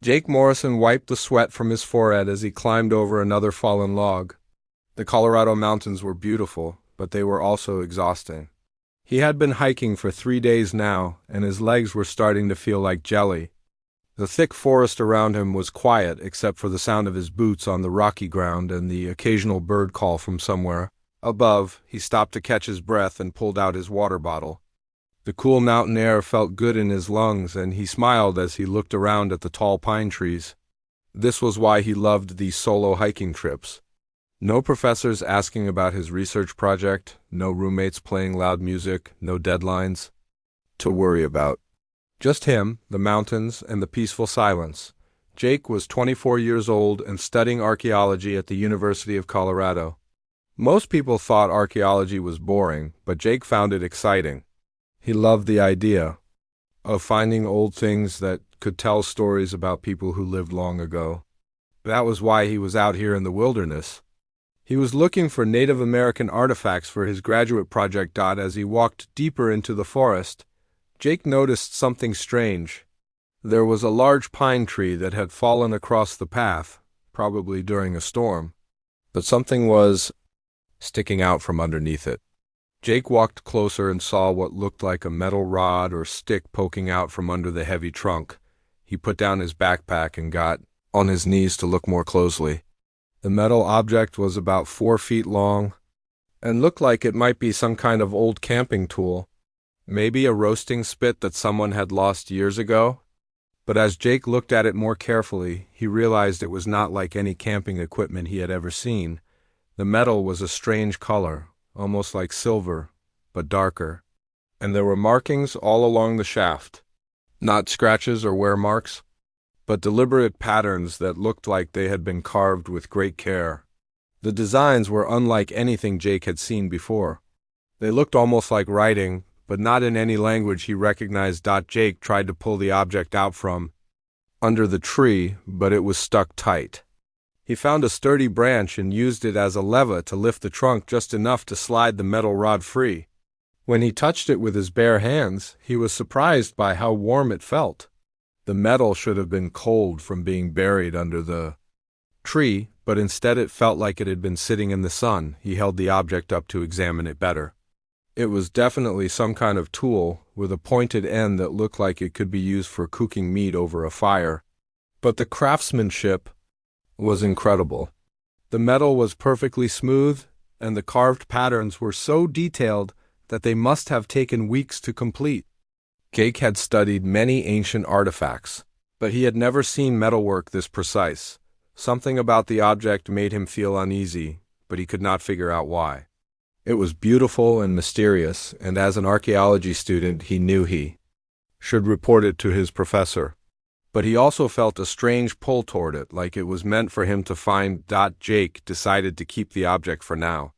Jake Morrison wiped the sweat from his forehead as he climbed over another fallen log. The Colorado mountains were beautiful, but they were also exhausting. He had been hiking for 3 days now, and his legs were starting to feel like jelly. The thick forest around him was quiet except for the sound of his boots on the rocky ground and the occasional bird call from somewhere. Above, he stopped to catch his breath and pulled out his water bottle. The cool mountain air felt good in his lungs, and he smiled as he looked around at the tall pine trees. This was why he loved these solo hiking trips. No professors asking about his research project, no roommates playing loud music, no deadlines to worry about. Just him, the mountains, and the peaceful silence. Jake was 24 years old and studying archaeology at the University of Colorado. Most people thought archaeology was boring, but Jake found it exciting. He loved the idea of finding old things that could tell stories about people who lived long ago. That was why he was out here in the wilderness. He was looking for Native American artifacts for his graduate project. As he walked deeper into the forest, Jake noticed something strange. There was a large pine tree that had fallen across the path, probably during a storm, but something was sticking out from underneath it. Jake walked closer and saw what looked like a metal rod or stick poking out from under the heavy trunk. He put down his backpack and got on his knees to look more closely. The metal object was about 4 feet long and looked like it might be some kind of old camping tool, maybe a roasting spit that someone had lost years ago. But as Jake looked at it more carefully, he realized it was not like any camping equipment he had ever seen. The metal was a strange color, almost like silver, but darker. And there were markings all along the shaft. Not scratches or wear marks, but deliberate patterns that looked like they had been carved with great care. The designs were unlike anything Jake had seen before. They looked almost like writing, but not in any language he recognized. Jake tried to pull the object out from under the tree, but it was stuck tight. He found a sturdy branch and used it as a lever to lift the trunk just enough to slide the metal rod free. When he touched it with his bare hands, he was surprised by how warm it felt. The metal should have been cold from being buried under the tree, but instead it felt like it had been sitting in the sun. He held the object up to examine it better. It was definitely some kind of tool with a pointed end that looked like it could be used for cooking meat over a fire. But the craftsmanship was incredible. The metal was perfectly smooth, and the carved patterns were so detailed that they must have taken weeks to complete. Jake had studied many ancient artifacts, but he had never seen metalwork this precise. Something about the object made him feel uneasy, but he could not figure out why. It was beautiful and mysterious, and as an archaeology student, he knew he should report it to his professor. But he also felt a strange pull toward it, like it was meant for him to find. Jake decided to keep the object for now.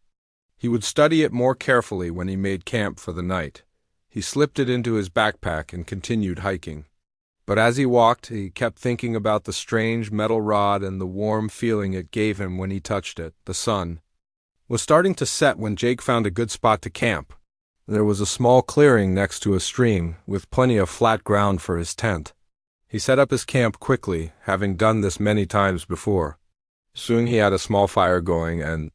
He would study it more carefully when he made camp for the night. He slipped it into his backpack and continued hiking. But as he walked, he kept thinking about the strange metal rod and the warm feeling it gave him when he touched it. The sun was starting to set when Jake found a good spot to camp. There was a small clearing next to a stream, with plenty of flat ground for his tent. He set up his camp quickly, having done this many times before. Soon he had a small fire going and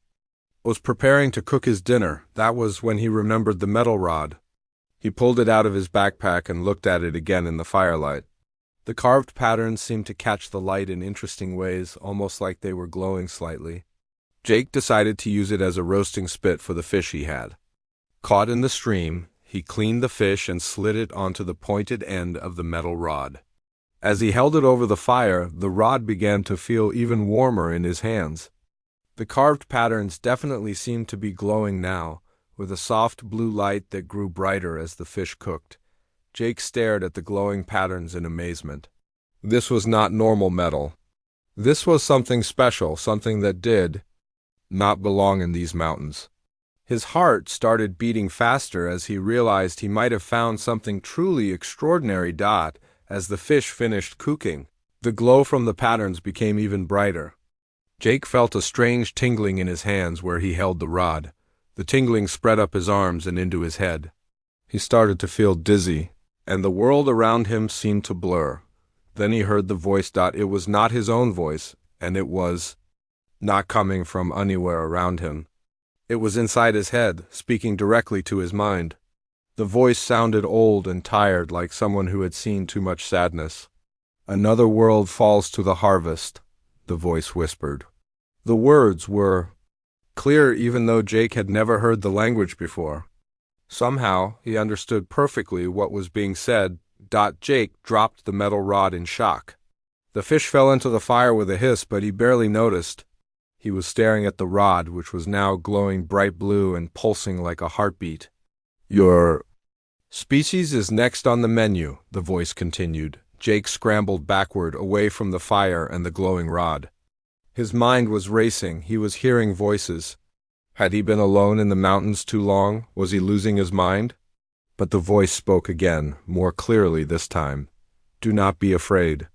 was preparing to cook his dinner. That was when he remembered the metal rod. He pulled it out of his backpack and looked at it again in the firelight. The carved patterns seemed to catch the light in interesting ways, almost like they were glowing slightly. Jake decided to use it as a roasting spit for the fish he had caught in the stream. He cleaned the fish and slid it onto the pointed end of the metal rod. As he held it over the fire, the rod began to feel even warmer in his hands. The carved patterns definitely seemed to be glowing now, with a soft blue light that grew brighter as the fish cooked. Jake stared at the glowing patterns in amazement. This was not normal metal. This was something special, something that did not belong in these mountains. His heart started beating faster as he realized he might have found something truly extraordinary. As the fish finished cooking, the glow from the patterns became even brighter. Jake felt a strange tingling in his hands where he held the rod. The tingling spread up his arms and into his head. He started to feel dizzy, and the world around him seemed to blur. Then he heard the voice. It was not his own voice, and it was not coming from anywhere around him. It was inside his head, speaking directly to his mind. The voice sounded old and tired, like someone who had seen too much sadness. "Another world falls to the harvest," the voice whispered. The words were clear even though Jake had never heard the language before. Somehow, he understood perfectly what was being said. Jake dropped the metal rod in shock. The fish fell into the fire with a hiss, but he barely noticed. He was staring at the rod, which was now glowing bright blue and pulsing like a heartbeat. "Your species is next on the menu," the voice continued. Jake scrambled backward, away from the fire and the glowing rod. His mind was racing. He was hearing voices. Had he been alone in the mountains too long? Was he losing his mind? But the voice spoke again, more clearly this time. "Do not be afraid.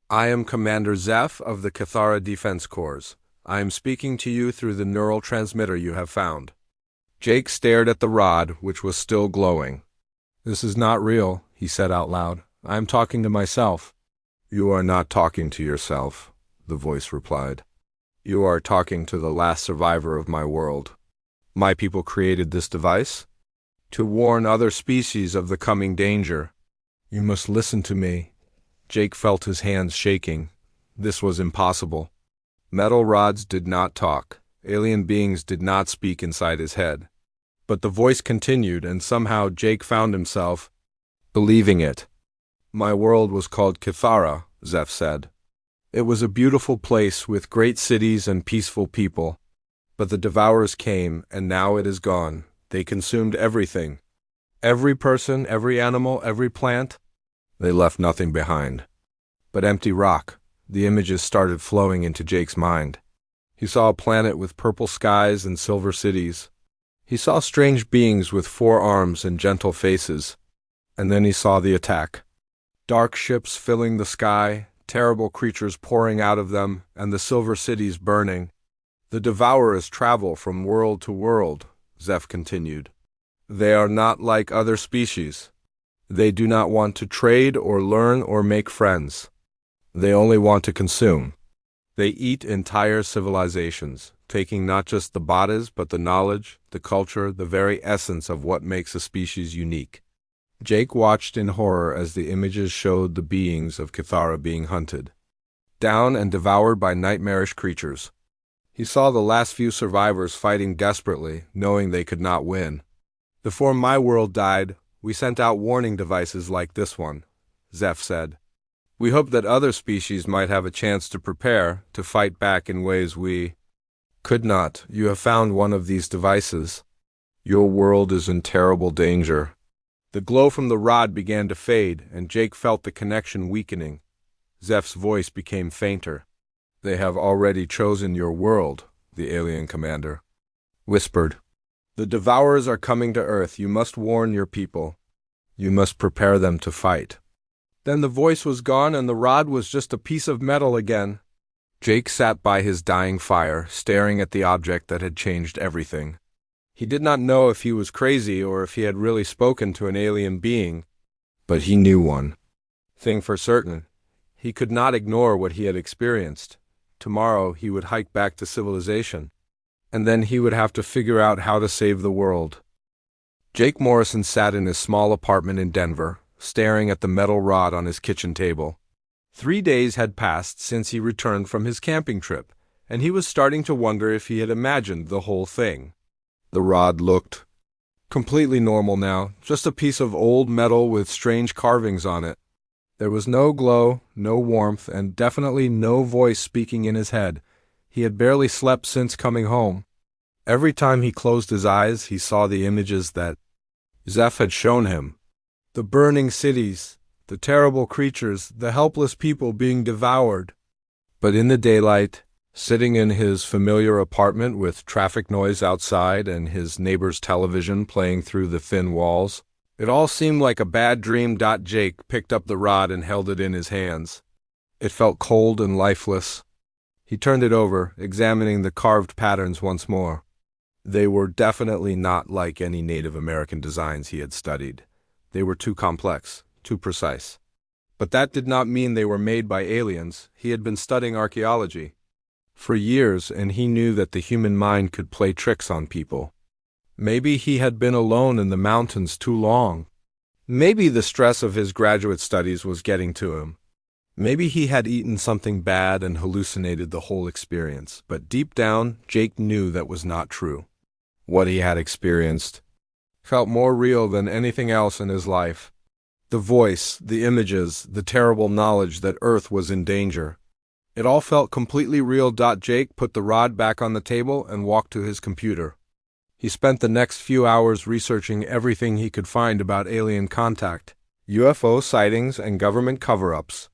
I am Commander Zeph of the Cathara Defense Corps. I am speaking to you through the neural transmitter you have found." Jake stared at the rod, which was still glowing. "This is not real," he said out loud. "I am talking to myself." "You are not talking to yourself," the voice replied. "You are talking to the last survivor of my world. My people created this device to warn other species of the coming danger. You must listen to me." Jake felt his hands shaking. This was impossible. Metal rods did not talk. Alien beings did not speak inside his head. But the voice continued, and somehow Jake found himself believing it. "My world was called Cathara," Zeph said. "It was a beautiful place with great cities and peaceful people. But the Devourers came, and now it is gone. They consumed everything. Every person, every animal, every plant. They left nothing behind but empty rock." The images started flowing into Jake's mind. He saw a planet with purple skies and silver cities. He saw strange beings with 4 arms and gentle faces. And then he saw the attack. Dark ships filling the sky, terrible creatures pouring out of them, and the silver cities burning. "The Devourers travel from world to world," Zeph continued. "They are not like other species. They do not want to trade or learn or make friends. They only want to consume. They eat entire civilizations, taking not just the bodies but the knowledge, the culture, the very essence of what makes a species unique." Jake watched in horror as the images showed the beings of Cathara being hunted down and devoured by nightmarish creatures. He saw the last few survivors fighting desperately, knowing they could not win. "Before my world died, we sent out warning devices like this one," Zeph said. "We hoped that other species might have a chance to prepare, to fight back in ways we could not. You have found one of these devices. Your world is in terrible danger." The glow from the rod began to fade, and Jake felt the connection weakening. Zeph's voice became fainter. "They have already chosen your world," the alien commander whispered. "The Devourers are coming to Earth. You must warn your people. You must prepare them to fight." Then the voice was gone, and the rod was just a piece of metal again. Jake sat by his dying fire, staring at the object that had changed everything. He did not know if he was crazy or if he had really spoken to an alien being, but he knew one thing for certain. He could not ignore what he had experienced. Tomorrow he would hike back to civilization, and then he would have to figure out how to save the world. Jake Morrison sat in his small apartment in Denver, staring at the metal rod on his kitchen table. 3 days had passed since he returned from his camping trip, and he was starting to wonder if he had imagined the whole thing. The rod looked completely normal now, just a piece of old metal with strange carvings on it. There was no glow, no warmth, and definitely no voice speaking in his head. He had barely slept since coming home. Every time he closed his eyes, he saw the images that Zeph had shown him. The burning cities, the terrible creatures, the helpless people being devoured. But in the daylight, sitting in his familiar apartment with traffic noise outside and his neighbor's television playing through the thin walls, it all seemed like a bad dream. Jake picked up the rod and held it in his hands. It felt cold and lifeless. He turned it over, examining the carved patterns once more. They were definitely not like any Native American designs he had studied. They were too complex, too precise. But that did not mean they were made by aliens. He had been studying archaeology for years, and he knew that the human mind could play tricks on people. Maybe he had been alone in the mountains too long. Maybe the stress of his graduate studies was getting to him. Maybe he had eaten something bad and hallucinated the whole experience. But deep down, Jake knew that was not true. What he had experienced felt more real than anything else in his life. The voice, the images, the terrible knowledge that Earth was in danger. It all felt completely real. Jake put the rod back on the table and walked to his computer. He spent the next few hours researching everything he could find about alien contact, UFO sightings, and government cover-ups.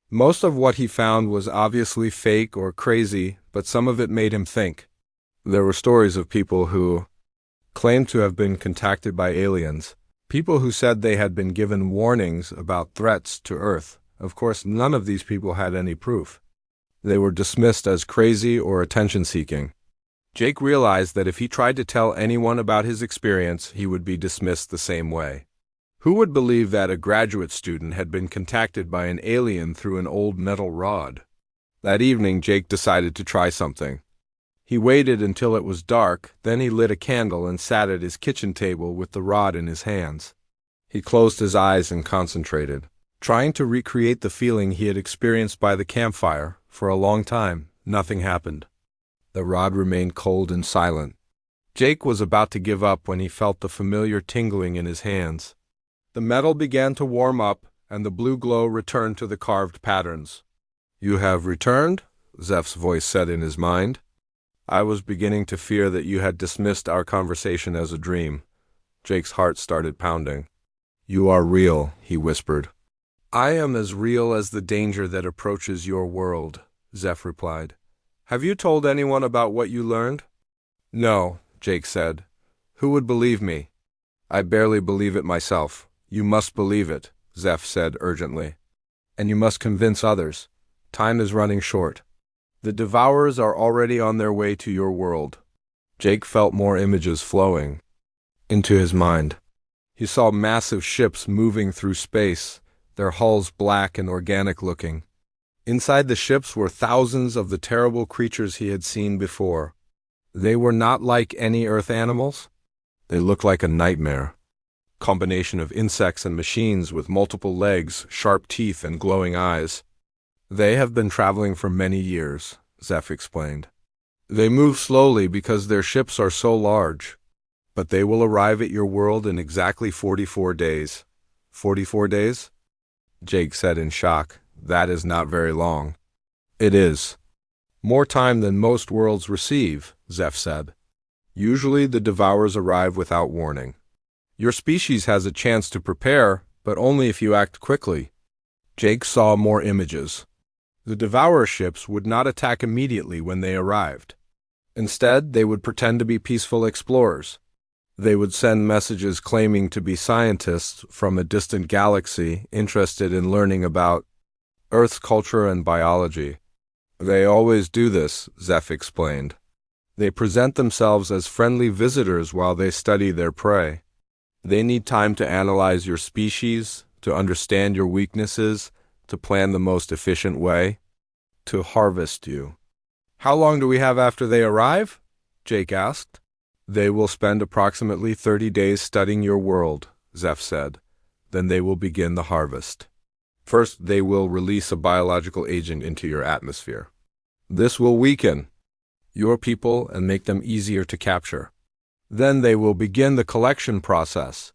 Most of what he found was obviously fake or crazy, but some of it made him think. There were stories of people who claimed to have been contacted by aliens, people who said they had been given warnings about threats to Earth. Of course, none of these people had any proof. They were dismissed as crazy or attention-seeking. Jake realized that if he tried to tell anyone about his experience, he would be dismissed the same way. Who would believe that a graduate student had been contacted by an alien through an old metal rod? That evening, Jake decided to try something. He waited until it was dark, then he lit a candle and sat at his kitchen table with the rod in his hands. He closed his eyes and concentrated, trying to recreate the feeling he had experienced by the campfire. For a long time, nothing happened. The rod remained cold and silent. Jake was about to give up when he felt the familiar tingling in his hands. The metal began to warm up, and the blue glow returned to the carved patterns. "You have returned?" Zeph's voice said in his mind. "I was beginning to fear that you had dismissed our conversation as a dream." Jake's heart started pounding. "You are real," he whispered. "I am as real as the danger that approaches your world," Zeph replied. "Have you told anyone about what you learned?" "No," Jake said. "Who would believe me? I barely believe it myself." "You must believe it," Zeph said urgently. "And you must convince others. Time is running short. The Devourers are already on their way to your world." Jake felt more images flowing into his mind. He saw massive ships moving through space, their hulls black and organic-looking. Inside the ships were thousands of the terrible creatures he had seen before. They were not like any Earth animals. They looked like a nightmare. Combination of insects and machines with multiple legs, sharp teeth, and glowing eyes. "They have been traveling for many years," Zeph explained. "They move slowly because their ships are so large. But they will arrive at your world in exactly 44 days. 44 days? Jake said in shock. "That is not very long." "It is. More time than most worlds receive," Zeph said. "Usually the Devourers arrive without warning. Your species has a chance to prepare, but only if you act quickly." Jake saw more images. The Devourer ships would not attack immediately when they arrived. Instead, they would pretend to be peaceful explorers. They would send messages claiming to be scientists from a distant galaxy interested in learning about Earth's culture and biology. "They always do this," Zeph explained. "They present themselves as friendly visitors while they study their prey. They need time to analyze your species, to understand your weaknesses, to plan the most efficient way, to harvest you." "How long do we have after they arrive?" Jake asked. "They will spend approximately 30 days studying your world," Zeph said. "Then they will begin the harvest. First, they will release a biological agent into your atmosphere. This will weaken your people and make them easier to capture. Then they will begin the collection process."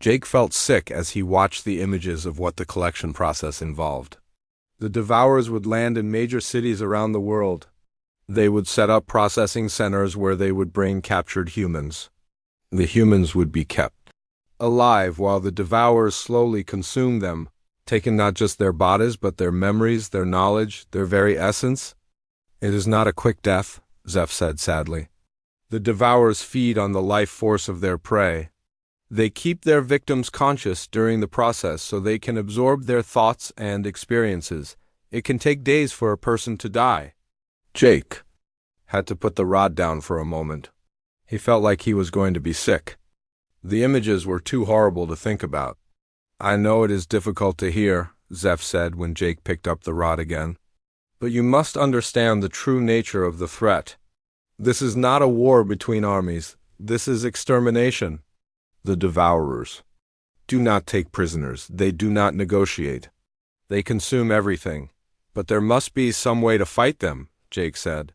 Jake felt sick as he watched the images of what the collection process involved. The Devourers would land in major cities around the world. They would set up processing centers where they would bring captured humans. The humans would be kept alive while the Devourers slowly consumed them, taking not just their bodies but their memories, their knowledge, their very essence. "It is not a quick death," Zeph said sadly. "The Devourers feed on the life force of their prey. They keep their victims conscious during the process so they can absorb their thoughts and experiences. It can take days for a person to die." Jake had to put the rod down for a moment. He felt like he was going to be sick. The images were too horrible to think about. "I know it is difficult to hear," Zeph said when Jake picked up the rod again. But you must understand the true nature of the threat. This is not a war between armies. This is extermination. The Devourers do not take prisoners. They do not negotiate. They consume everything. But there must be some way to fight them, Jake said.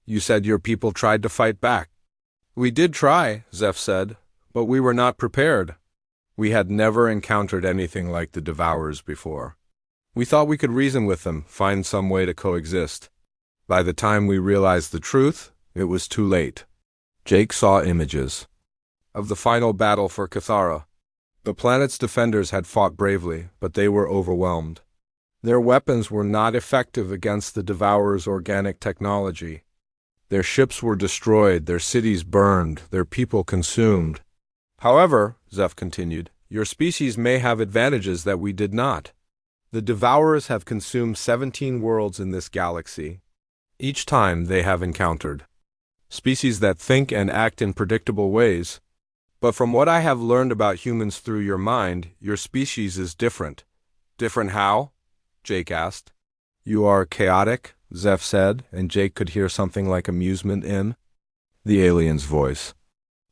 You said your people tried to fight back. We did try, Zeph said, but we were not prepared. We had never encountered anything like the Devourers before. We thought we could reason with them, find some way to coexist. By the time we realized the truth, it was too late. Jake saw images of the final battle for Cathara. The planet's defenders had fought bravely, but they were overwhelmed. Their weapons were not effective against the Devourers' organic technology. Their ships were destroyed, their cities burned, their people consumed. However, Zeph continued, your species may have advantages that we did not. The Devourers have consumed 17 worlds in this galaxy. Each time they have encountered species that think and act in predictable ways. But from what I have learned about humans through your mind, your species is different. Different how? Jake asked. You are chaotic, Zeph said, and Jake could hear something like amusement in the alien's voice.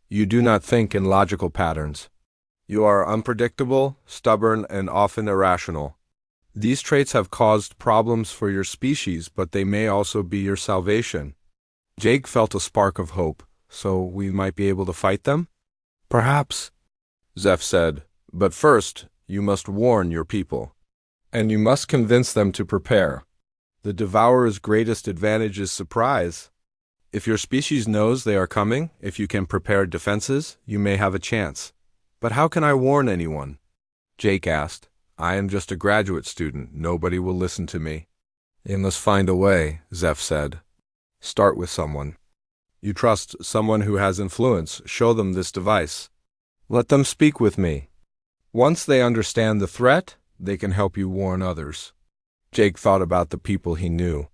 You do not think in logical patterns. You are unpredictable, stubborn, and often irrational. These traits have caused problems for your species, but they may also be your salvation. Jake felt a spark of hope. So we might be able to fight them? Perhaps, Zeph said, but first you must warn your people. And you must convince them to prepare. The Devourer's greatest advantage is surprise. If your species knows they are coming, if you can prepare defenses, you may have a chance. But how can I warn anyone? Jake asked. I am just a graduate student. Nobody will listen to me. You must find a way, Zeph said. Start with someone. You trust someone who has influence. Show them this device. Let them speak with me. Once they understand the threat, they can help you warn others. Jake thought about the people he knew.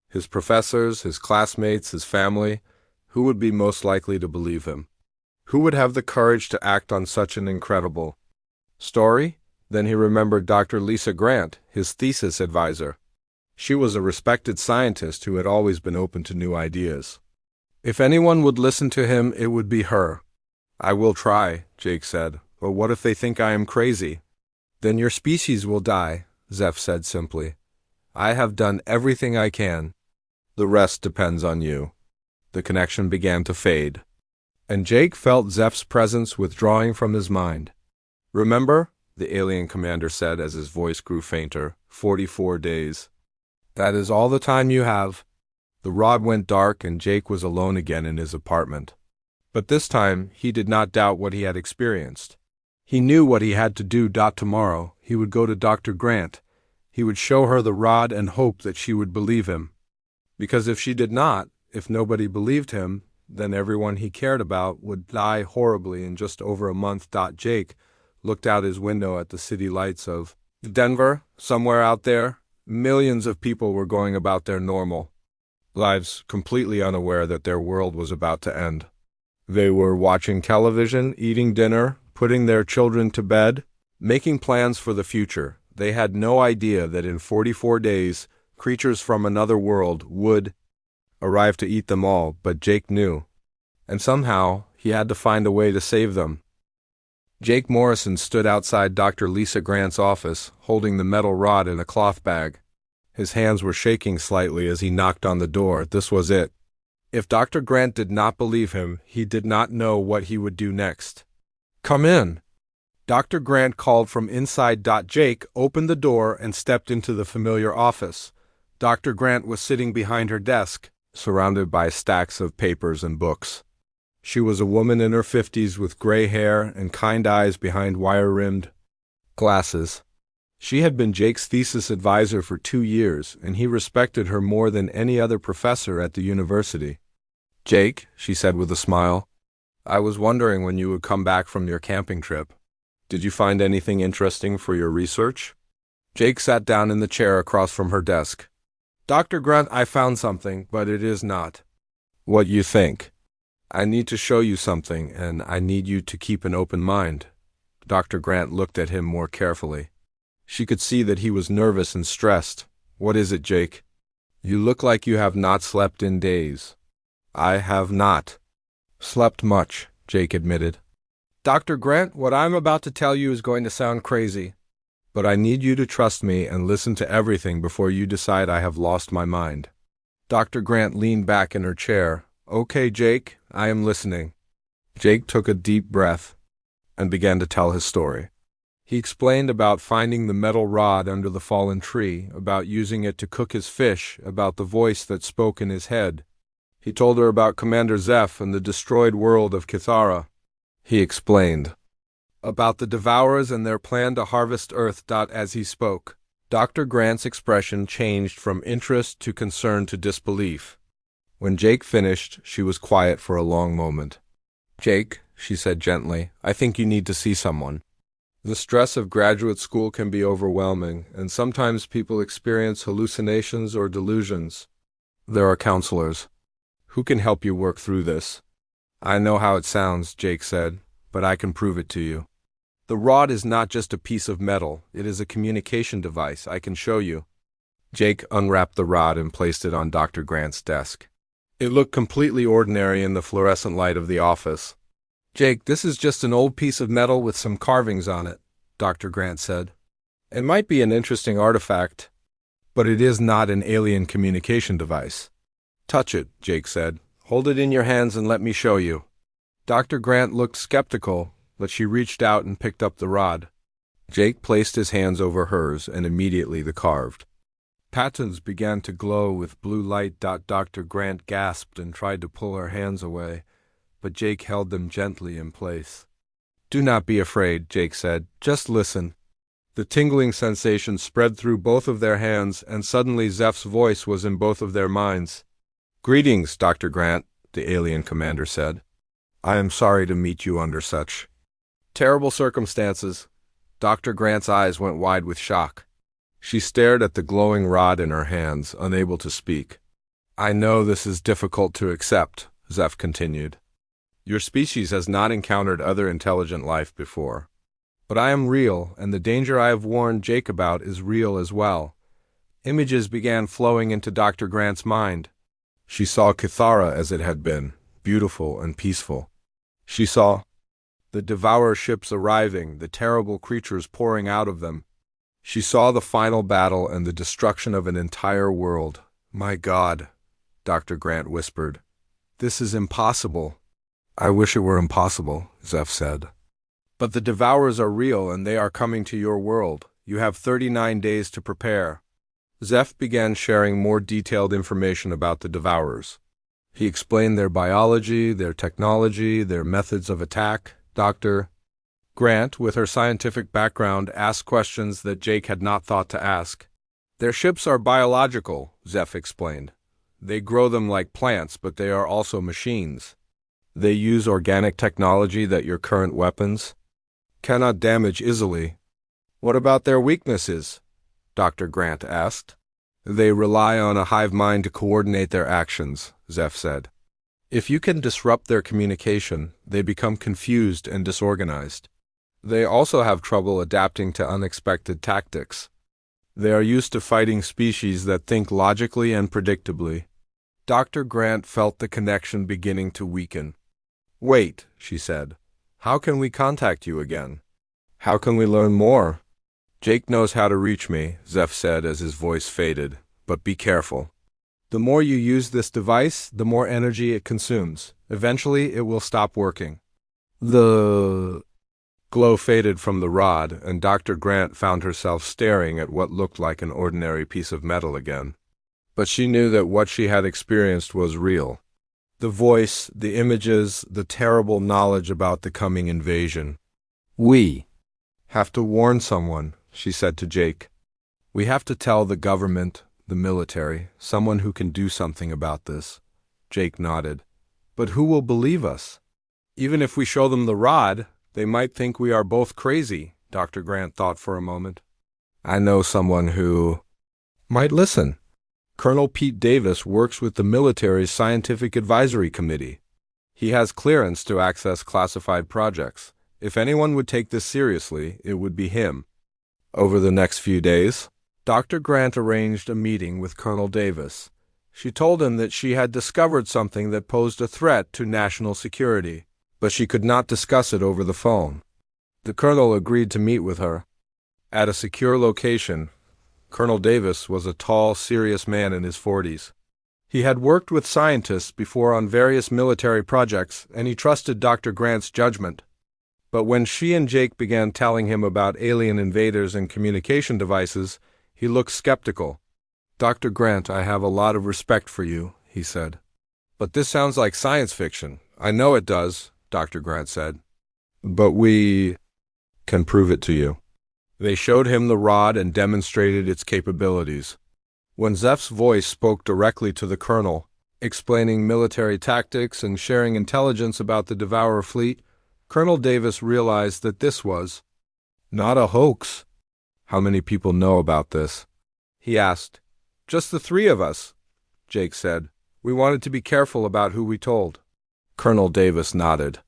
His professors, his classmates, his family. Who would be most likely to believe him? Who would have the courage to act on such an incredible story? Then he remembered Dr. Lisa Grant, his thesis advisor. She was a respected scientist who had always been open to new ideas. If anyone would listen to him, it would be her. I will try, Jake said. But what if they think I am crazy? Then your species will die, Zeph said simply. I have done everything I can. The rest depends on you. The connection began to fade, and Jake felt Zeph's presence withdrawing from his mind. Remember, the alien commander said as his voice grew fainter, 44 days. That is all the time you have. The rod went dark and Jake was alone again in his apartment. But this time, he did not doubt what he had experienced. He knew what he had to do. Tomorrow, he would go to Dr. Grant. He would show her the rod and hope that she would believe him. Because if she did not, if nobody believed him, then everyone he cared about would die horribly in just over a month. Jake looked out his window at the city lights of Denver. Somewhere out there, millions of people were going about their normal lives, completely unaware that their world was about to end. They were watching television, eating dinner, putting their children to bed, making plans for the future. They had no idea that in 44 days, creatures from another world would arrive to eat them all, but Jake knew. And somehow, he had to find a way to save them. Jake Morrison stood outside Dr. Lisa Grant's office, holding the metal rod in a cloth bag. His hands were shaking slightly as he knocked on the door. This was it. If Dr. Grant did not believe him, he did not know what he would do next. Come in. Dr. Grant called from inside. Jake opened the door and stepped into the familiar office. Dr. Grant was sitting behind her desk, surrounded by stacks of papers and books. She was a woman in her 50s with gray hair and kind eyes behind wire-rimmed glasses. She had been Jake's thesis advisor for 2 years, and he respected her more than any other professor at the university. Jake, she said with a smile, I was wondering when you would come back from your camping trip. Did you find anything interesting for your research? Jake sat down in the chair across from her desk. Dr. Grant, I found something, but it is not what you think. I need to show you something, and I need you to keep an open mind. Dr. Grant looked at him more carefully. She could see that he was nervous and stressed. "What is it, Jake? You look like you have not slept in days." "I have not slept much," Jake admitted. "Dr. Grant, what I'm about to tell you is going to sound crazy, but I need you to trust me and listen to everything before you decide I have lost my mind." Dr. Grant leaned back in her chair. "Okay, Jake, I am listening." Jake took a deep breath and began to tell his story. He explained about finding the metal rod under the fallen tree, about using it to cook his fish, about the voice that spoke in his head. He told her about Commander Zeph and the destroyed world of Kithara. He explained about the Devourers and their plan to harvest Earth. As he spoke, Dr. Grant's expression changed from interest to concern to disbelief. When Jake finished, she was quiet for a long moment. "Jake," she said gently, "I think you need to see someone. The stress of graduate school can be overwhelming, and sometimes people experience hallucinations or delusions. There are counselors who can help you work through this." "I know how it sounds," Jake said, "but I can prove it to you. The rod is not just a piece of metal, it is a communication device. I can show you." Jake unwrapped the rod and placed it on Dr. Grant's desk. It looked completely ordinary in the fluorescent light of the office. "Jake, this is just an old piece of metal with some carvings on it," Dr. Grant said. "It might be an interesting artifact, but it is not an alien communication device." "Touch it," Jake said. "Hold it in your hands and let me show you." Dr. Grant looked skeptical, but she reached out and picked up the rod. Jake placed his hands over hers, and immediately the carved patterns began to glow with blue light. Dr. Grant gasped and tried to pull her hands away, but Jake held them gently in place. "Do not be afraid," Jake said. "Just listen." The tingling sensation spread through both of their hands, and suddenly Zeph's voice was in both of their minds. "Greetings, Dr. Grant," the alien commander said. "I am sorry to meet you under such terrible circumstances." Dr. Grant's eyes went wide with shock. She stared at the glowing rod in her hands, unable to speak. "I know this is difficult to accept," Zeph continued. "Your species has not encountered other intelligent life before. But I am real, and the danger I have warned Jake about is real as well." Images began flowing into Dr. Grant's mind. She saw Kithara as it had been, beautiful and peaceful. She saw the Devourer ships arriving, the terrible creatures pouring out of them. She saw the final battle and the destruction of an entire world. "My God," Dr. Grant whispered. "This is impossible." "I wish it were impossible," Zeph said. "But the Devourers are real, and they are coming to your world. You have 39 days to prepare." Zeph began sharing more detailed information about the Devourers. He explained their biology, their technology, their methods of attack. Dr. Grant, with her scientific background, asked questions that Jake had not thought to ask. "Their ships are biological," Zeph explained. "They grow them like plants, but they are also machines. They use organic technology that your current weapons cannot damage easily." "What about their weaknesses?" Dr. Grant asked. "They rely on a hive mind to coordinate their actions," Zeph said. "If you can disrupt their communication, they become confused and disorganized. They also have trouble adapting to unexpected tactics. They are used to fighting species that think logically and predictably." Dr. Grant felt the connection beginning to weaken. "Wait," she said. "How can we contact you again? How can we learn more?" "Jake knows how to reach me," Zeph said as his voice faded, "but be careful. The more you use this device, the more energy it consumes. Eventually, it will stop working." The glow faded from the rod, and Dr. Grant found herself staring at what looked like an ordinary piece of metal again. But she knew that what she had experienced was real. The voice, the images, the terrible knowledge about the coming invasion. "We have to warn someone," she said to Jake. "We have to tell the government, the military, someone who can do something about this." Jake nodded. "But who will believe us? Even if we show them the rod, they might think we are both crazy." Dr. Grant thought for a moment. "I know someone who might listen. Colonel Pete Davis works with the military's Scientific Advisory Committee. He has clearance to access classified projects. If anyone would take this seriously, it would be him." Over the next few days, Dr. Grant arranged a meeting with Colonel Davis. She told him that she had discovered something that posed a threat to national security, but she could not discuss it over the phone. The colonel agreed to meet with her. At a secure location, Colonel Davis was a tall, serious man in his 40s. He had worked with scientists before on various military projects, and he trusted Dr. Grant's judgment. But when she and Jake began telling him about alien invaders and communication devices, he looked skeptical. "Dr. Grant, I have a lot of respect for you," he said. "But this sounds like science fiction." "I know it does," Dr. Grant said. "But we can prove it to you." They showed him the rod and demonstrated its capabilities. When Zeph's voice spoke directly to the colonel, explaining military tactics and sharing intelligence about the Devourer fleet, Colonel Davis realized that this was not a hoax. "How many people know about this?" he asked. "Just the three of us," Jake said. "We wanted to be careful about who we told." Colonel Davis nodded.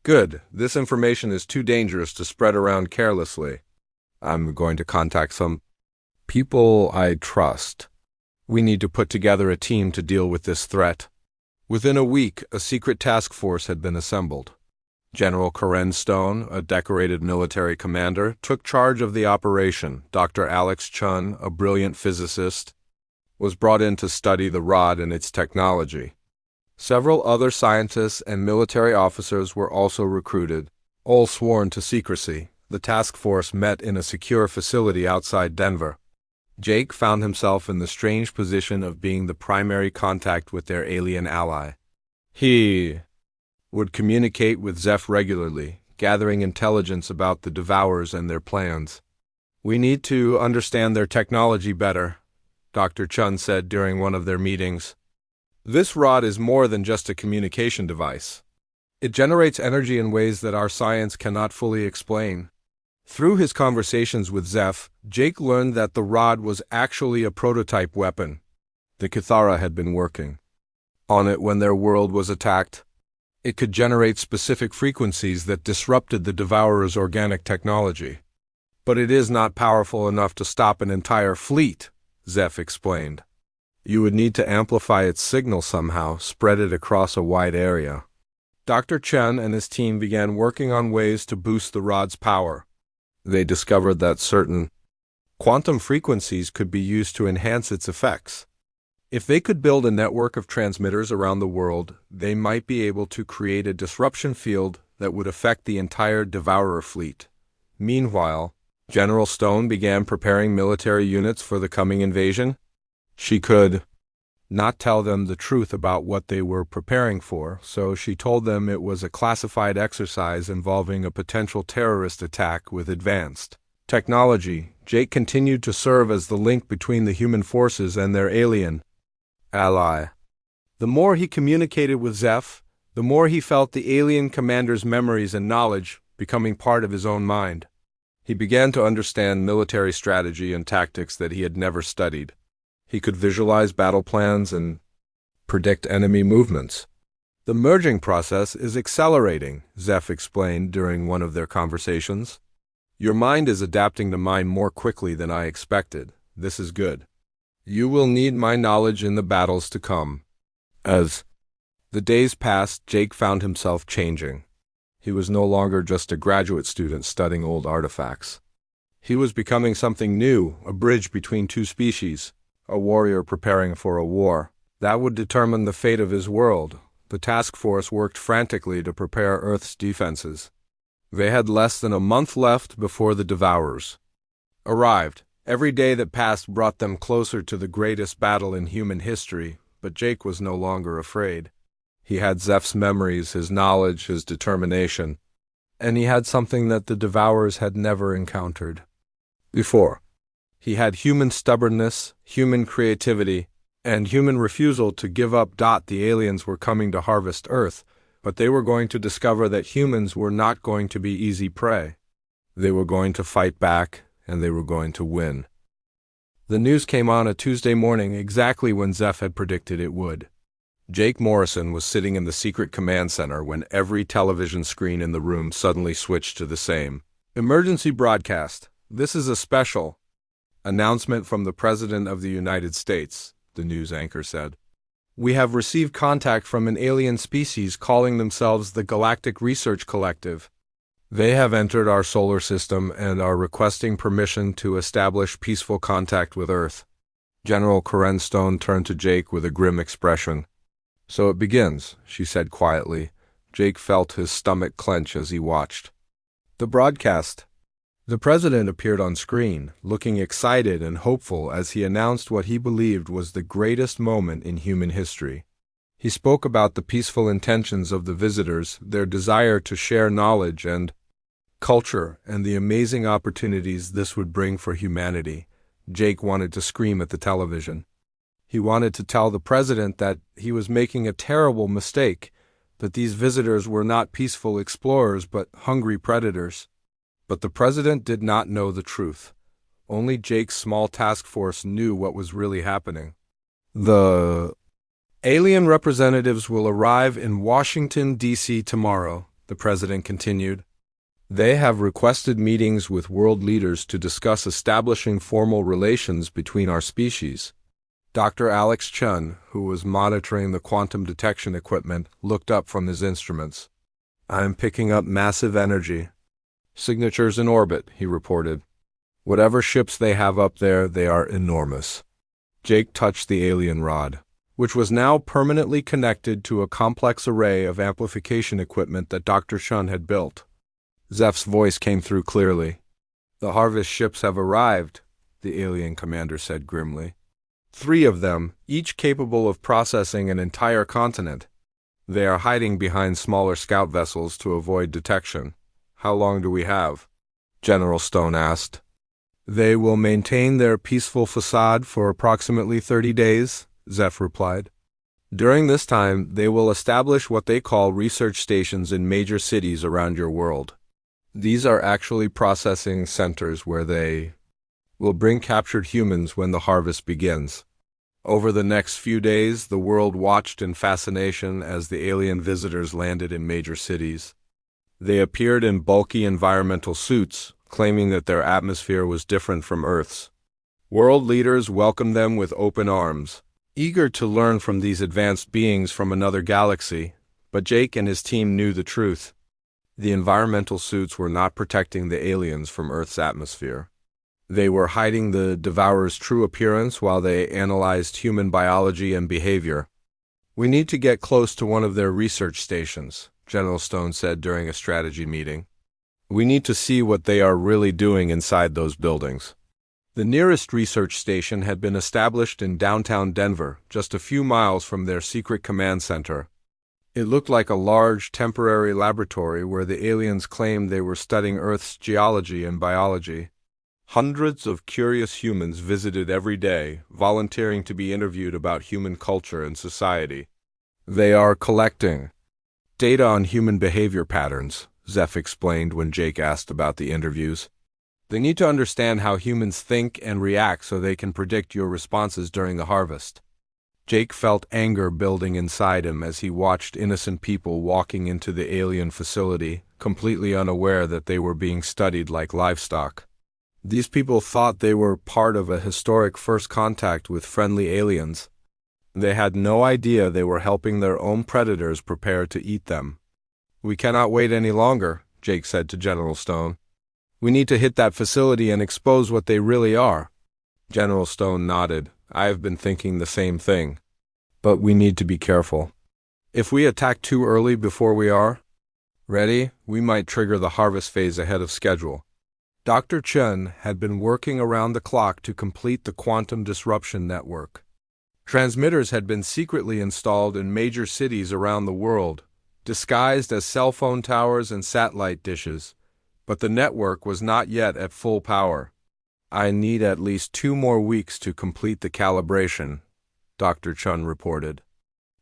"Good. This information is too dangerous to spread around carelessly. I'm going to contact some people I trust. We need to put together a team to deal with this threat." Within a week, a secret task force had been assembled. General Karen Stone, a decorated military commander, took charge of the operation. Dr. Alex Chun, a brilliant physicist, was brought in to study the rod and its technology. Several other scientists and military officers were also recruited, all sworn to secrecy. The task force met in a secure facility outside Denver. Jake found himself in the strange position of being the primary contact with their alien ally. He would communicate with Zeph regularly, gathering intelligence about the Devourers and their plans. "We need to understand their technology better," Dr. Chun said during one of their meetings. "This rod is more than just a communication device. It generates energy in ways that our science cannot fully explain." Through his conversations with Zeph, Jake learned that the rod was actually a prototype weapon. The Kithara had been working on it when their world was attacked. It could generate specific frequencies that disrupted the Devourer's organic technology. "But it is not powerful enough to stop an entire fleet," Zeph explained. "You would need to amplify its signal somehow, spread it across a wide area." Dr. Chen and his team began working on ways to boost the rod's power. They discovered that certain quantum frequencies could be used to enhance its effects. If they could build a network of transmitters around the world, they might be able to create a disruption field that would affect the entire Devourer fleet. Meanwhile, General Stone began preparing military units for the coming invasion. She could not tell them the truth about what they were preparing for, so she told them it was a classified exercise involving a potential terrorist attack with advanced technology. Jake continued to serve as the link between the human forces and their alien ally. The more he communicated with Zeph, the more he felt the alien commander's memories and knowledge becoming part of his own mind. He began to understand military strategy and tactics that he had never studied. He could visualize battle plans and predict enemy movements. "The merging process is accelerating," Zeph explained during one of their conversations. "Your mind is adapting to mine more quickly than I expected. This is good. You will need my knowledge in the battles to come." As the days passed, Jake found himself changing. He was no longer just a graduate student studying old artifacts. He was becoming something new, a bridge between two species, a warrior preparing for a war that would determine the fate of his world. The task force worked frantically to prepare Earth's defenses. They had less than a month left before the Devourers arrived. Every day that passed brought them closer to the greatest battle in human history, but Jake was no longer afraid. He had Zeph's memories, his knowledge, his determination, and he had something that the Devourers had never encountered before. He had human stubbornness, human creativity, and human refusal to give up. The aliens were coming to harvest Earth, but they were going to discover that humans were not going to be easy prey. They were going to fight back, and they were going to win. The news came on a Tuesday morning, exactly when Zeph had predicted it would. Jake Morrison was sitting in the secret command center when every television screen in the room suddenly switched to the same emergency broadcast. This is a special announcement from the President of the United States, the news anchor said. We have received contact from an alien species calling themselves the Galactic Research Collective. They have entered our solar system and are requesting permission to establish peaceful contact with Earth. General Corinne Stone turned to Jake with a grim expression. So it begins, she said quietly. Jake felt his stomach clench as he watched the broadcast. The president appeared on screen, looking excited and hopeful as he announced what he believed was the greatest moment in human history. He spoke about the peaceful intentions of the visitors, their desire to share knowledge and culture, and the amazing opportunities this would bring for humanity. Jake wanted to scream at the television. He wanted to tell the president that he was making a terrible mistake, that these visitors were not peaceful explorers but hungry predators. But the president did not know the truth. Only Jake's small task force knew what was really happening. The alien representatives will arrive in Washington, D.C. tomorrow, the president continued. They have requested meetings with world leaders to discuss establishing formal relations between our species. Dr. Alex Chun, who was monitoring the quantum detection equipment, looked up from his instruments. I am picking up massive energy. Signatures in orbit, he reported. Whatever ships they have up there, they are enormous. Jake touched the alien rod, which was now permanently connected to a complex array of amplification equipment that Dr. Chun had built. Zeph's voice came through clearly. The harvest ships have arrived, the alien commander said grimly. 3 of them, each capable of processing an entire continent. They are hiding behind smaller scout vessels to avoid detection. How long do we have? General Stone asked. They will maintain their peaceful facade for approximately 30 days, Zeph replied. During this time, they will establish what they call research stations in major cities around your world. These are actually processing centers where they will bring captured humans when the harvest begins. Over the next few days, the world watched in fascination as the alien visitors landed in major cities. They appeared in bulky environmental suits, claiming that their atmosphere was different from Earth's. World leaders welcomed them with open arms, eager to learn from these advanced beings from another galaxy, but Jake and his team knew the truth. The environmental suits were not protecting the aliens from Earth's atmosphere. They were hiding the Devourer's true appearance while they analyzed human biology and behavior. We need to get close to one of their research stations, General Stone said during a strategy meeting. We need to see what they are really doing inside those buildings. The nearest research station had been established in downtown Denver, just a few miles from their secret command center. It looked like a large, temporary laboratory where the aliens claimed they were studying Earth's geology and biology. Hundreds of curious humans visited every day, volunteering to be interviewed about human culture and society. They are collecting data on human behavior patterns, Zeph explained when Jake asked about the interviews. They need to understand how humans think and react so they can predict your responses during the harvest. Jake felt anger building inside him as he watched innocent people walking into the alien facility, completely unaware that they were being studied like livestock. These people thought they were part of a historic first contact with friendly aliens. They had no idea they were helping their own predators prepare to eat them. We cannot wait any longer, Jake said to General Stone. We need to hit that facility and expose what they really are. General Stone nodded. I have been thinking the same thing. But we need to be careful. If we attack too early before we are ready, we might trigger the harvest phase ahead of schedule. Dr. Chen had been working around the clock to complete the quantum disruption network. Transmitters had been secretly installed in major cities around the world, disguised as cell phone towers and satellite dishes, but the network was not yet at full power. I need at least 2 more weeks to complete the calibration, Dr. Chun reported.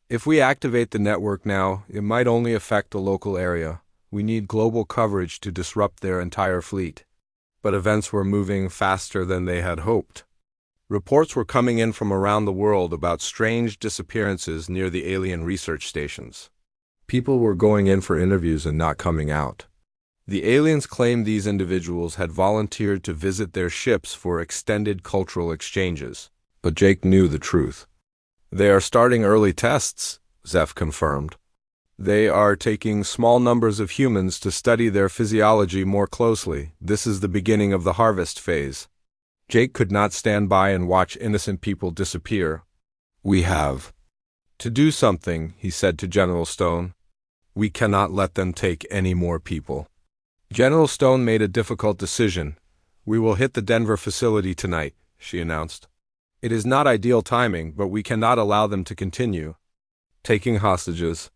If we activate the network now, it might only affect the local area. We need global coverage to disrupt their entire fleet. But events were moving faster than they had hoped. Reports were coming in from around the world about strange disappearances near the alien research stations. People were going in for interviews and not coming out. The aliens claimed these individuals had volunteered to visit their ships for extended cultural exchanges. But Jake knew the truth. They are starting early tests, Zeph confirmed. They are taking small numbers of humans to study their physiology more closely. This is the beginning of the harvest phase. Jake could not stand by and watch innocent people disappear. We have to do something, he said to General Stone. We cannot let them take any more people. General Stone made a difficult decision. We will hit the Denver facility tonight, she announced. It is not ideal timing, but we cannot allow them to continue taking hostages.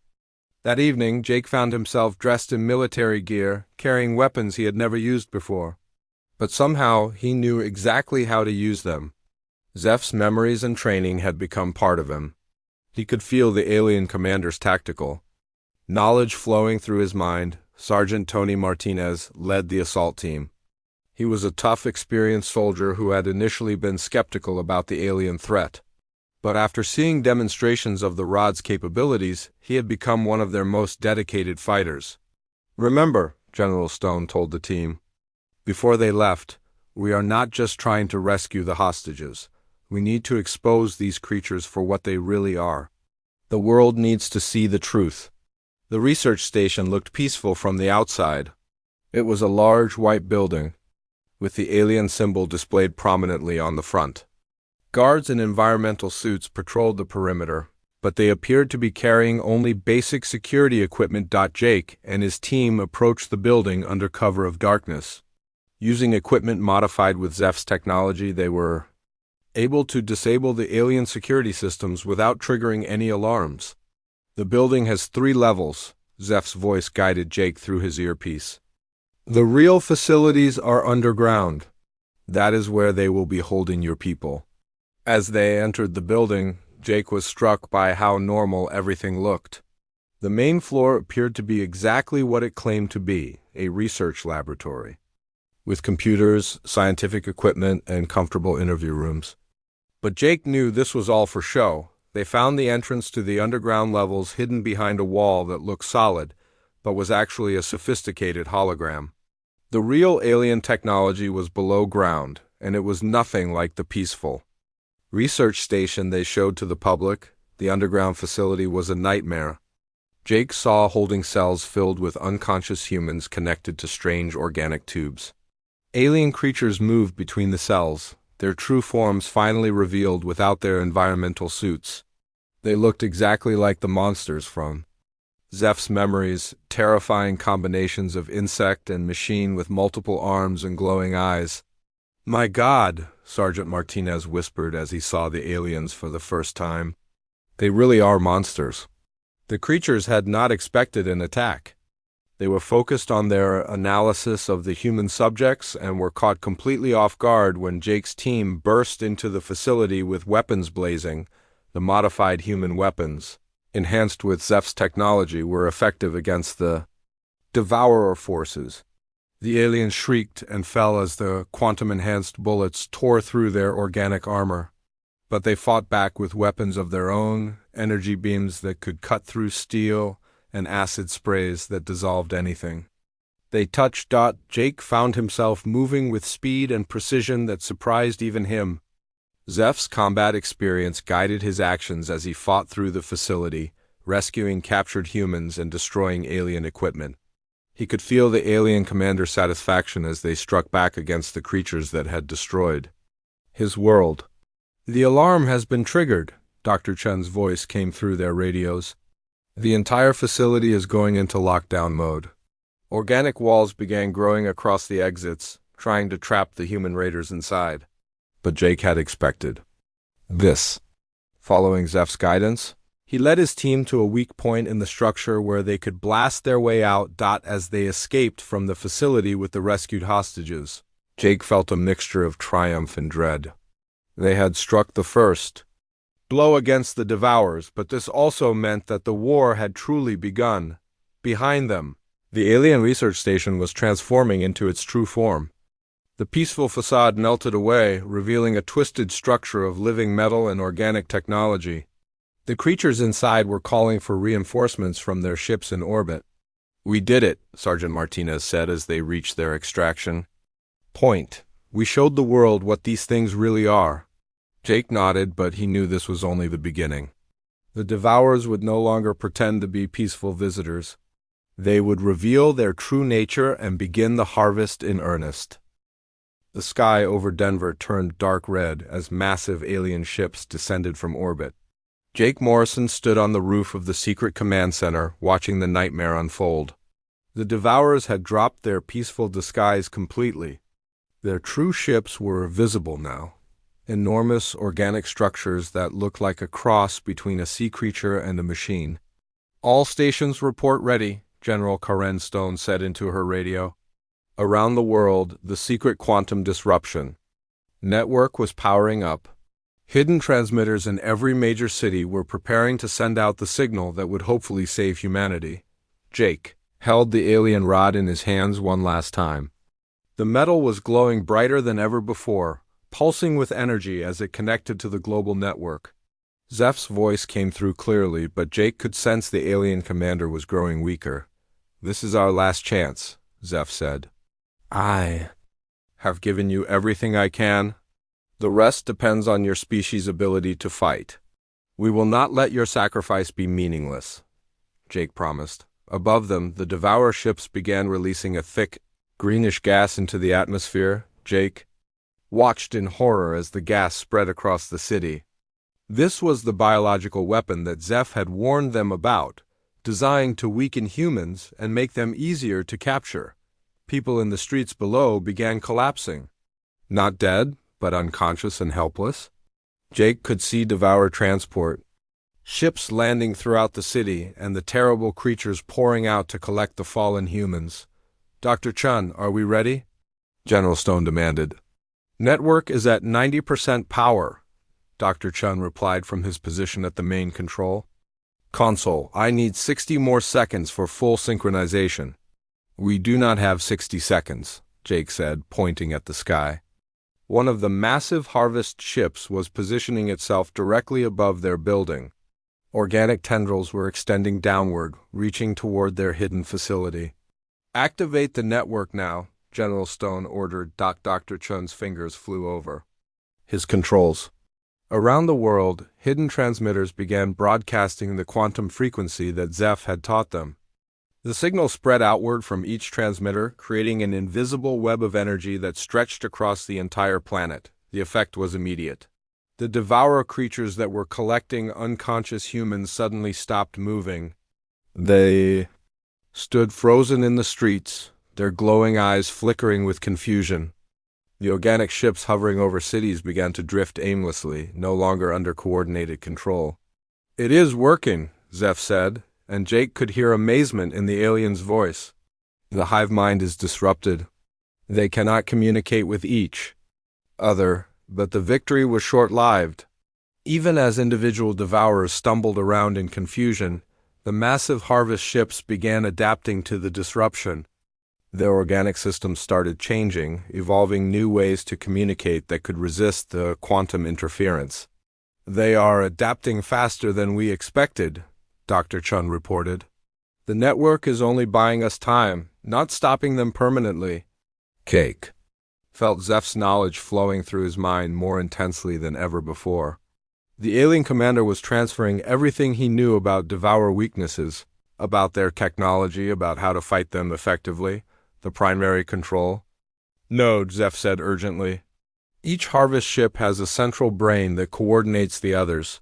That evening, Jake found himself dressed in military gear, carrying weapons he had never used before. But somehow, he knew exactly how to use them. Zeph's memories and training had become part of him. He could feel the alien commander's tactical knowledge flowing through his mind. Sergeant Tony Martinez led the assault team. He was a tough, experienced soldier who had initially been skeptical about the alien threat. But after seeing demonstrations of the rod's capabilities, he had become one of their most dedicated fighters. Remember, General Stone told the team, before they left, we are not just trying to rescue the hostages. We need to expose these creatures for what they really are. The world needs to see the truth. The research station looked peaceful from the outside. It was a large white building, with the alien symbol displayed prominently on the front. Guards in environmental suits patrolled the perimeter, but they appeared to be carrying only basic security equipment. Jake and his team approached the building under cover of darkness. Using equipment modified with Zeph's technology, they were able to disable the alien security systems without triggering any alarms. The building has 3 levels, Zeph's voice guided Jake through his earpiece. The real facilities are underground. That is where they will be holding your people. As they entered the building, Jake was struck by how normal everything looked. The main floor appeared to be exactly what it claimed to be, a research laboratory, with computers, scientific equipment, and comfortable interview rooms. But Jake knew this was all for show. They found the entrance to the underground levels hidden behind a wall that looked solid, but was actually a sophisticated hologram. The real alien technology was below ground, and it was nothing like the peaceful research station they showed to the public. The underground facility was a nightmare. Jake saw holding cells filled with unconscious humans connected to strange organic tubes. Alien creatures moved between the cells, their true forms finally revealed without their environmental suits. They looked exactly like the monsters from Zeph's memories, terrifying combinations of insect and machine with multiple arms and glowing eyes. My God, Sergeant Martinez whispered as he saw the aliens for the first time. They really are monsters. The creatures had not expected an attack. They were focused on their analysis of the human subjects and were caught completely off guard when Jake's team burst into the facility with weapons blazing. The modified human weapons, enhanced with Zeph's technology, were effective against the devourer forces. The aliens shrieked and fell as the quantum-enhanced bullets tore through their organic armor. But they fought back with weapons of their own, energy beams that could cut through steel, and acid sprays that dissolved anything. They touched. Jake found himself moving with speed and precision that surprised even him. Zeph's combat experience guided his actions as he fought through the facility, rescuing captured humans and destroying alien equipment. He could feel the alien commander's satisfaction as they struck back against the creatures that had destroyed his world. The alarm has been triggered, Dr. Chen's voice came through their radios. The entire facility is going into lockdown mode. Organic walls began growing across the exits, trying to trap the human raiders inside. But Jake had expected this. Following Zeph's guidance, he led his team to a weak point in the structure where they could blast their way out. As they escaped from the facility with the rescued hostages, Jake felt a mixture of triumph and dread. They had struck the first blow against the devourers, but this also meant that the war had truly begun. Behind them, the alien research station was transforming into its true form. The peaceful facade melted away, revealing a twisted structure of living metal and organic technology. The creatures inside were calling for reinforcements from their ships in orbit. We did it, Sergeant Martinez said as they reached their extraction point. We showed the world what these things really are. Jake nodded, but he knew this was only the beginning. The Devourers would no longer pretend to be peaceful visitors. They would reveal their true nature and begin the harvest in earnest. The sky over Denver turned dark red as massive alien ships descended from orbit. Jake Morrison stood on the roof of the secret command center, watching the nightmare unfold. The Devourers had dropped their peaceful disguise completely. Their true ships were visible now. Enormous organic structures that looked like a cross between a sea creature and a machine. All stations report ready, General Karen Stone said into her radio. Around the world, the secret quantum disruption network was powering up. Hidden transmitters in every major city were preparing to send out the signal that would hopefully save humanity. Jake held the alien rod in his hands one last time. The metal was glowing brighter than ever before, pulsing with energy as it connected to the global network. Zeph's voice came through clearly, but Jake could sense the alien commander was growing weaker. This is our last chance, Zeph said. I have given you everything I can. The rest depends on your species' ability to fight. We will not let your sacrifice be meaningless, Jake promised. Above them, the Devourer ships began releasing a thick, greenish gas into the atmosphere. Jake watched in horror as the gas spread across the city. This was the biological weapon that Zeph had warned them about, designed to weaken humans and make them easier to capture. People in the streets below began collapsing. Not dead, but unconscious and helpless. Jake could see Devourer transport, ships landing throughout the city, and the terrible creatures pouring out to collect the fallen humans. Dr. Chun, are we ready? General Stone demanded. Network is at 90% power, Dr. Chun replied from his position at the main control console. I need 60 more seconds for full synchronization. We do not have 60 seconds, Jake said, pointing at the sky. One of the massive harvest ships was positioning itself directly above their building. Organic tendrils were extending downward, reaching toward their hidden facility. Activate the network now, General Stone ordered. Dr. Chun's fingers flew over his controls. Around the world, hidden transmitters began broadcasting the quantum frequency that Zeph had taught them. The signal spread outward from each transmitter, creating an invisible web of energy that stretched across the entire planet. The effect was immediate. The Devourer creatures that were collecting unconscious humans suddenly stopped moving. They stood frozen in the streets, their glowing eyes flickering with confusion. The organic ships hovering over cities began to drift aimlessly, no longer under coordinated control. It is working, Zeph said, and Jake could hear amazement in the alien's voice. The hive mind is disrupted. They cannot communicate with each other, but the victory was short-lived. Even as individual Devourers stumbled around in confusion, the massive harvest ships began adapting to the disruption. Their organic systems started changing, evolving new ways to communicate that could resist the quantum interference. They are adapting faster than we expected, Dr. Chun reported. The network is only buying us time, not stopping them permanently. Cake felt Zeph's knowledge flowing through his mind more intensely than ever before. The alien commander was transferring everything he knew about Devourer weaknesses, about their technology, about how to fight them effectively, the primary control. No, Zeph said urgently. Each harvest ship has a central brain that coordinates the others.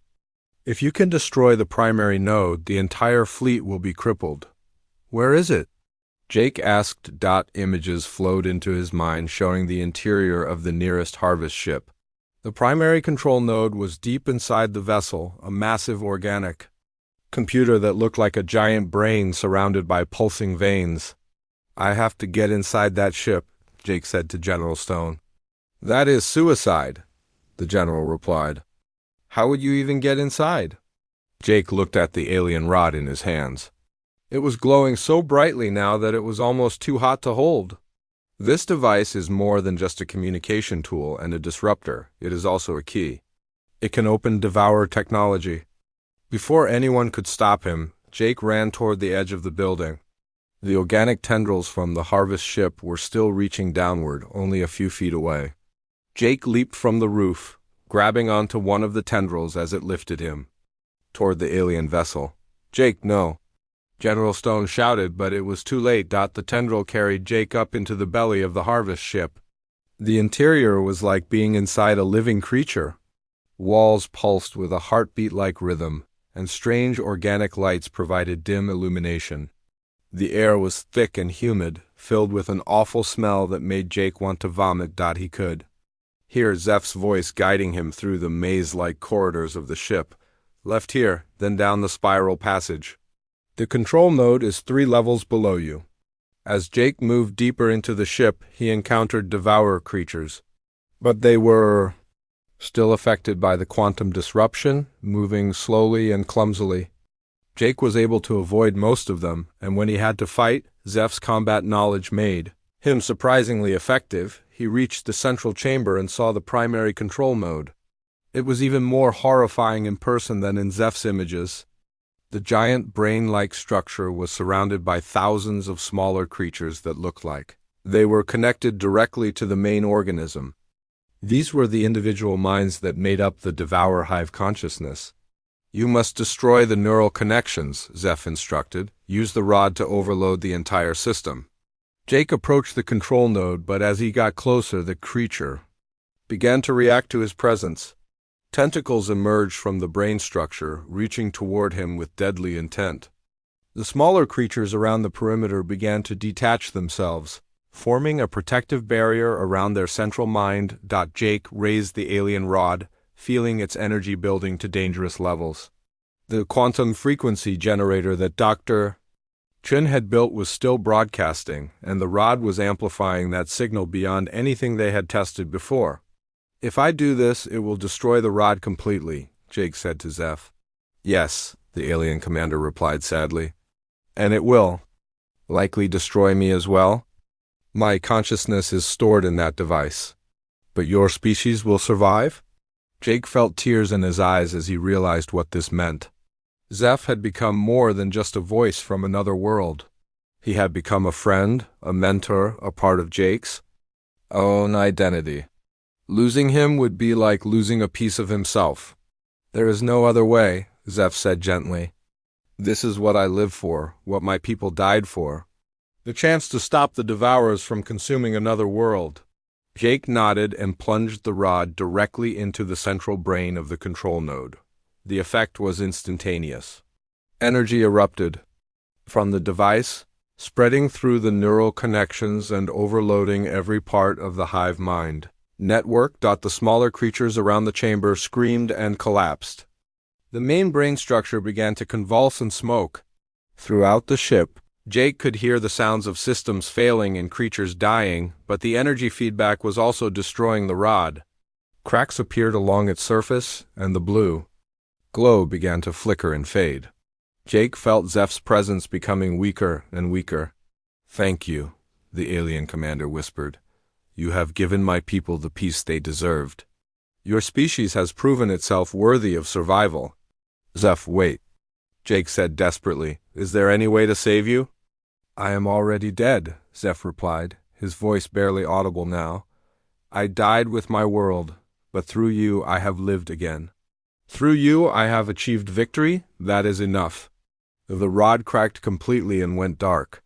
If you can destroy the primary node, the entire fleet will be crippled. Where is it? Jake asked. Images flowed into his mind showing the interior of the nearest harvest ship. The primary control node was deep inside the vessel, a massive organic computer that looked like a giant brain surrounded by pulsing veins. I have to get inside that ship, Jake said to General Stone. That is suicide, the general replied. How would you even get inside? Jake looked at the alien rod in his hands. It was glowing so brightly now that it was almost too hot to hold. This device is more than just a communication tool and a disruptor. It is also a key. It can open Devourer technology. Before anyone could stop him, Jake ran toward the edge of the building. The organic tendrils from the harvest ship were still reaching downward, only a few feet away. Jake leaped from the roof, grabbing onto one of the tendrils as it lifted him toward the alien vessel. "Jake, no!" General Stone shouted, but it was too late. The tendril carried Jake up into the belly of the harvest ship. The interior was like being inside a living creature. Walls pulsed with a heartbeat-like rhythm, and strange organic lights provided dim illumination. The air was thick and humid, filled with an awful smell that made Jake want to vomit. He could hear Zeph's voice guiding him through the maze-like corridors of the ship. "Left here, then down the spiral passage. The control node is 3 levels below you." As Jake moved deeper into the ship, he encountered devourer creatures. But they were still affected by the quantum disruption, moving slowly and clumsily. Jake was able to avoid most of them, and when he had to fight, Zeph's combat knowledge made him surprisingly effective. He reached the central chamber and saw the primary control node. It was even more horrifying in person than in Zeph's images. The giant brain-like structure was surrounded by thousands of smaller creatures that looked like they were connected directly to the main organism. These were the individual minds that made up the Devourer Hive consciousness. "You must destroy the neural connections," Zeph instructed. "Use the rod to overload the entire system." Jake approached the control node, but as he got closer, the creature began to react to his presence. Tentacles emerged from the brain structure, reaching toward him with deadly intent. The smaller creatures around the perimeter began to detach themselves, forming a protective barrier around their central mind. Jake raised the alien rod, feeling its energy building to dangerous levels. The quantum frequency generator that Dr. Chen had built was still broadcasting, and the rod was amplifying that signal beyond anything they had tested before. "If I do this, it will destroy the rod completely," Jake said to Zeph. "Yes," the alien commander replied sadly. "And it will likely destroy me as well. My consciousness is stored in that device. But your species will survive?" Jake felt tears in his eyes as he realized what this meant. Zeph had become more than just a voice from another world. He had become a friend, a mentor, a part of Jake's own identity. Losing him would be like losing a piece of himself. "There is no other way," Zeph said gently. "This is what I live for, what my people died for. The chance to stop the Devourers from consuming another world." Jake nodded and plunged the rod directly into the central brain of the control node. The effect was instantaneous. Energy erupted from the device, spreading through the neural connections and overloading every part of the hive mind. Network. The smaller creatures around the chamber screamed and collapsed. The main brain structure began to convulse and smoke. Throughout the ship, Jake could hear the sounds of systems failing and creatures dying, but the energy feedback was also destroying the rod. Cracks appeared along its surface, and the blue glow began to flicker and fade. Jake felt Zeph's presence becoming weaker and weaker. "Thank you," the alien commander whispered. "You have given my people the peace they deserved. Your species has proven itself worthy of survival." "Zeph, wait," Jake said desperately. "Is there any way to save you?" "I am already dead," Zeph replied, his voice barely audible now. "I died with my world, but through you I have lived again. Through you I have achieved victory. That is enough." The rod cracked completely and went dark.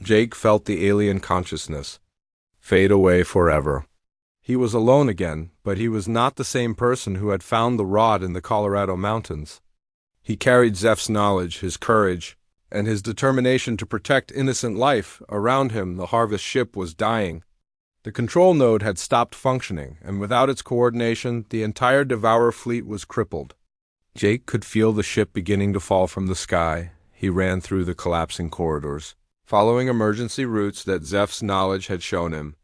Jake felt the alien consciousness fade away forever. He was alone again, but he was not the same person who had found the rod in the Colorado mountains. He carried Zeph's knowledge, his courage, and his determination to protect innocent life. Around him, the harvest ship was dying. The control node had stopped functioning, and without its coordination, the entire Devourer fleet was crippled. Jake could feel the ship beginning to fall from the sky. He ran through the collapsing corridors, following emergency routes that Zeph's knowledge had shown him.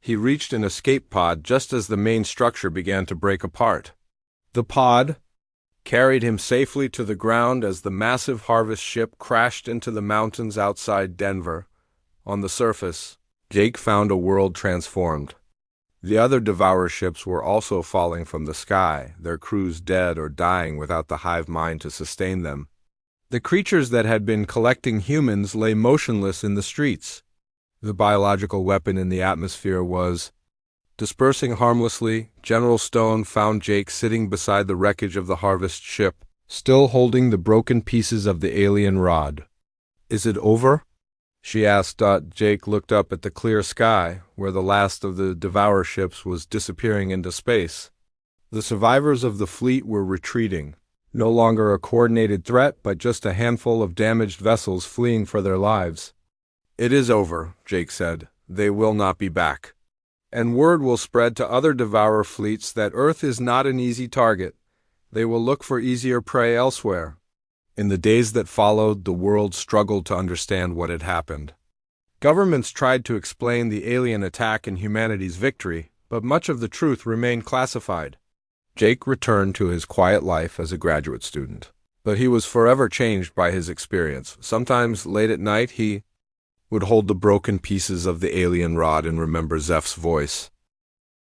He reached an escape pod just as the main structure began to break apart. The pod carried him safely to the ground as the massive harvest ship crashed into the mountains outside Denver. On the surface, Jake found a world transformed. The other Devourer ships were also falling from the sky, their crews dead or dying without the hive mind to sustain them. The creatures that had been collecting humans lay motionless in the streets. The biological weapon in the atmosphere was dispersing harmlessly. General Stone found Jake sitting beside the wreckage of the harvest ship, still holding the broken pieces of the alien rod. "Is it over?" she asked. Jake looked up at the clear sky, where the last of the Devourer ships was disappearing into space. The survivors of the fleet were retreating, no longer a coordinated threat, but just a handful of damaged vessels fleeing for their lives. "It is over," Jake said. "They will not be back. And word will spread to other Devourer fleets that Earth is not an easy target. They will look for easier prey elsewhere." In the days that followed, the world struggled to understand what had happened. Governments tried to explain the alien attack and humanity's victory, but much of the truth remained classified. Jake returned to his quiet life as a graduate student, but he was forever changed by his experience. Sometimes, late at night, he would hold the broken pieces of the alien rod and remember Zeph's voice.